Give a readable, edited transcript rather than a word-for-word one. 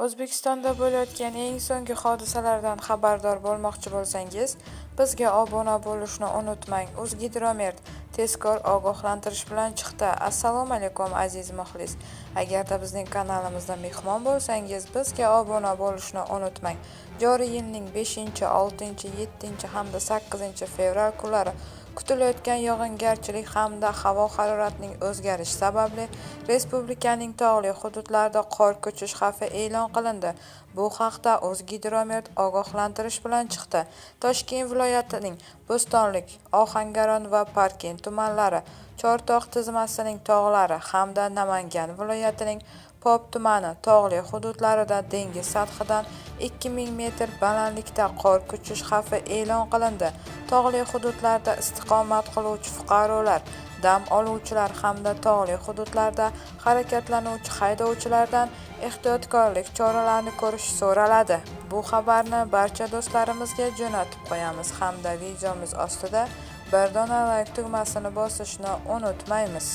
O'zbekistonda bo'layotgan eng so'nggi hodisalardan xabardor bo'lmoqchi bo'lsangiz, bizga obuna bo'lishni unutmang. O'zgidromet tezkor ogohlantirish bilan chiqdi. Assalomu alaykum aziz muxlis. Agarda bizning kanalimizda mehmon bo'lsangiz, bizga obuna bo'lishni unutmang. Joriy yilning 5, 6, 7 hamda 8 fevral kunlari kutilayotgan yog'ingarchilik hamda havo haroratining o'zgarishi sababli respublikaning tog'li hududlarida qor ko'chish xavfi e'lon qilindi. Bu haqda O'zgidromet ogohlantirish bilan chiqdi. Toshkent viloyatining Bo'stonliq, Ohangaron va Parkent tumanlari, Chortoq tizmasining tog'lari hamda Namangan viloyatining Pop tumani tog'li hududlarida dengiz sathidan 2000 metr balandlikda qor ko'chish xavfi e'lon qilindi. Tog'li hududlarda istiqomat qiluvchi fuqarolar, dam oluvchilar hamda tog'li hududlarda harakatlanuvchi haydovchilardan ehtiyotkorlik choralarini ko'rish so'raladi. Bu xabarni barcha do'stlarimizga jo'natib qo'yamiz hamda videomiz ostida bir dona like tugmasini bosishni unutmaymiz.